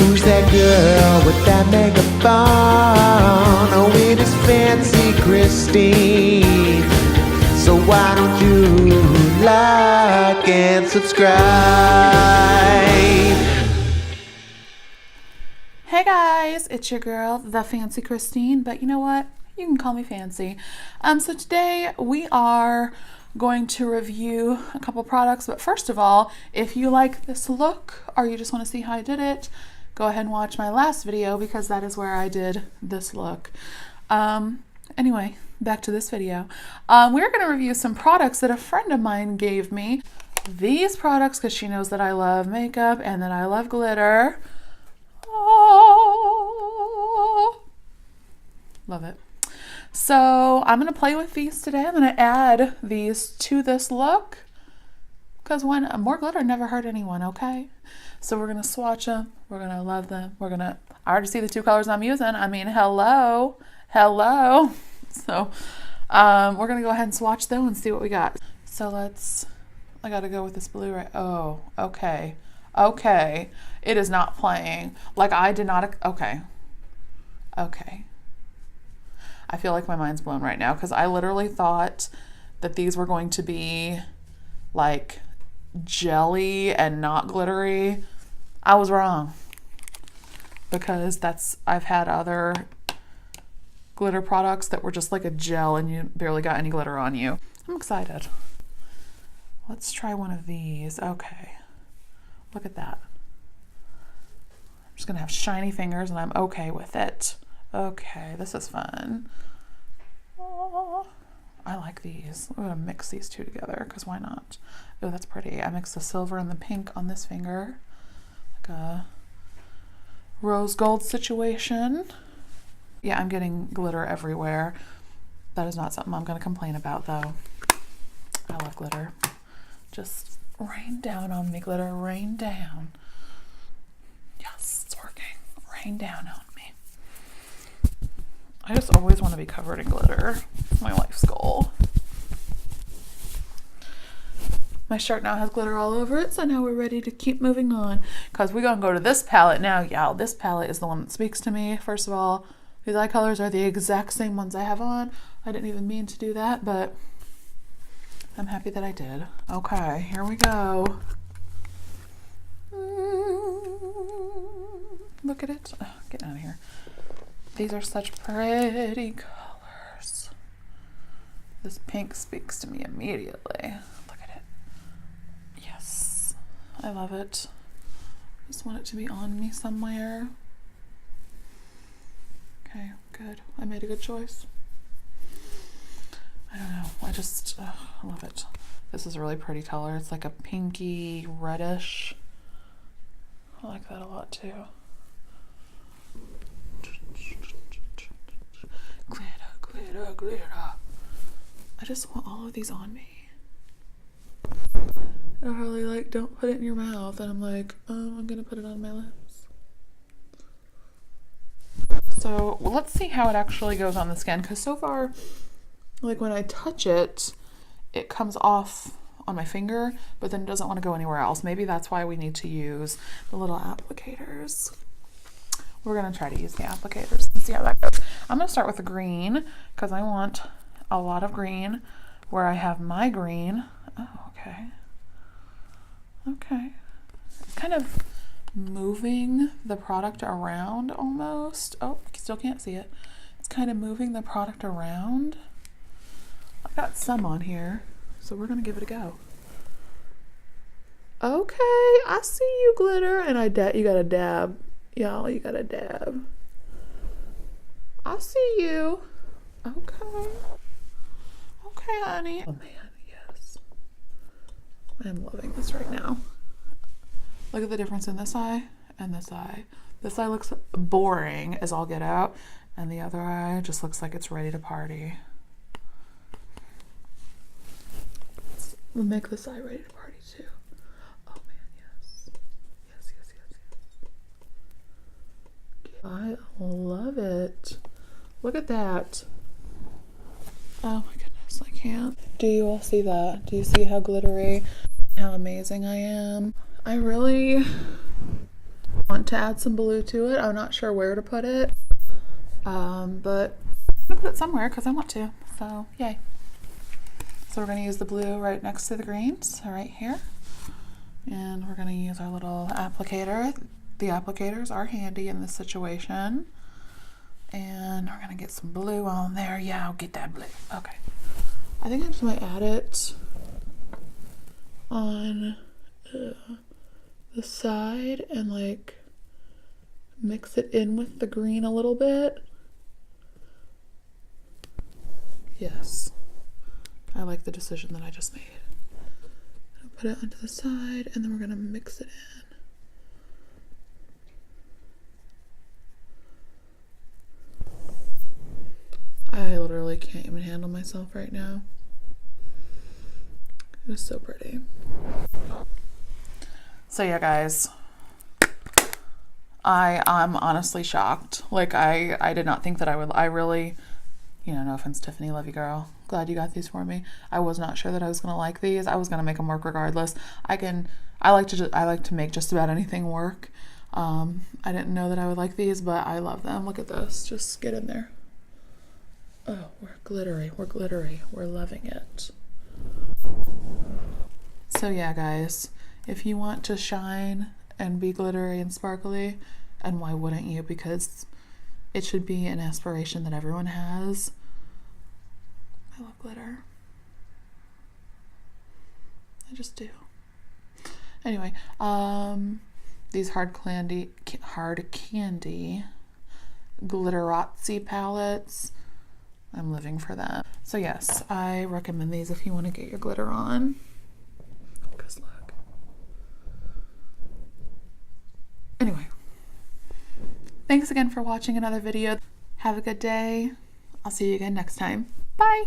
Who's that girl with that megaphone? Oh, it is Fancy Christine. So why don't you like and subscribe? Hey guys, it's your girl, the Fancy Christine, but you know what? You can call me Fancy. So today we are going to review a couple products, but first of all, if you like this look or you just want to see how I did it, go ahead and watch my last video because that is where I did this look. Anyway, back to this video. We're going to review some products that a friend of mine gave me. These products, because she knows that I love makeup and that I love glitter. Oh, love it. So I'm going to play with these today. I'm going to add these to this look because more glitter never hurt anyone, okay? So we're going to swatch them. We're going to love them. I already see the two colors I'm using. I mean, hello. So we're going to go ahead and swatch them and see what we got. So I got to go with this blue right. Oh, okay. Okay. It is not playing. Like I did not. Okay. I feel like my mind's blown right now because I literally thought that these were going to be like jelly and not glittery. I was wrong because I've had other glitter products that were just like a gel and you barely got any glitter on you. I'm excited. Let's try one of these. Okay. Look at that. I'm just gonna have shiny fingers and I'm okay with it. Okay, this is fun. Oh, I like these. I'm gonna mix these two together because why not? Oh, that's pretty. I mixed the silver and the pink on this finger. Like a rose gold situation. Yeah, I'm getting glitter everywhere. That is not something I'm gonna complain about though. I love glitter. Just rain down on me, glitter, rain down. Yes, it's working. Rain down on me. I just always want to be covered in glitter. It's my life's goal. My shirt now has glitter all over it, so now we're ready to keep moving on. Because we're going to go to this palette now. Yeah, this palette is the one that speaks to me. First of all, these eye colors are the exact same ones I have on. I didn't even mean to do that, but I'm happy that I did. Okay, here we go. Look at it. Oh, get out of here. These are such pretty colors. This pink speaks to me immediately. Look at it. Yes, I love it. Just want it to be on me somewhere. Okay, good. I made a good choice. I don't know. I love it. This is a really pretty color. It's like a pinky reddish. I like that a lot too. Glitter, glitter, glitter. I just want all of these on me. They're really like, don't put it in your mouth. And I'm like, I'm going to put it on my lips. So let's see how it actually goes on the skin. Because so far, like when I touch it, it comes off on my finger, but then doesn't want to go anywhere else. Maybe that's why we need to use the little applicators. We're going to try to use the applicators and see how that goes. I'm going to start with the green because I want a lot of green where I have my green. Oh, okay. Okay. It's kind of moving the product around almost. Oh, still can't see it. It's kind of moving the product around. I got some on here, so we're gonna give it a go. Okay, I see you, glitter, and you got a dab, y'all. You got a dab. I see you. Okay, okay, honey. Oh man, yes. I'm loving this right now. Look at the difference in this eye and this eye. This eye looks boring as all get out, and the other eye just looks like it's ready to party. We'll make this eye ready to party too. Oh man, yes. Yes, yes, yes, yes. I love it. Look at that. Oh my goodness, I can't. Do you all see that? Do you see how glittery, how amazing I am? I really want to add some blue to it. I'm not sure where to put it, but I'm gonna put it somewhere because I want to. So yay. So we're gonna use the blue right next to the greens, right here. And we're gonna use our little applicator. The applicators are handy in this situation. And we're gonna get some blue on there. Yeah, I'll get that blue. Okay. I think I just might add it on the side and like mix it in with the green a little bit. Yes. I like the decision that I just made. I'll put it onto the side and then we're gonna mix it in. I literally can't even handle myself right now. It is so pretty. So yeah, guys, I'm honestly shocked. Like I did not think that I really, you know, no offense, Tiffany, love you, girl. Glad you got these for me. I was not sure that I was gonna like these. I was gonna make them work regardless. I like to make just about anything work. I didn't know that I would like these, but I love them. Look at this. Just get in there. Oh, we're glittery. We're glittery. We're loving it. So yeah, guys, if you want to shine and be glittery and sparkly, and why wouldn't you? Because it should be an aspiration that everyone has. I love glitter. I just do. Anyway, these hard candy Glitteratzi palettes, I'm living for them. So yes, I recommend these if you want to get your glitter on. Because look. Anyway, thanks again for watching another video. Have a good day. I'll see you again next time. Bye.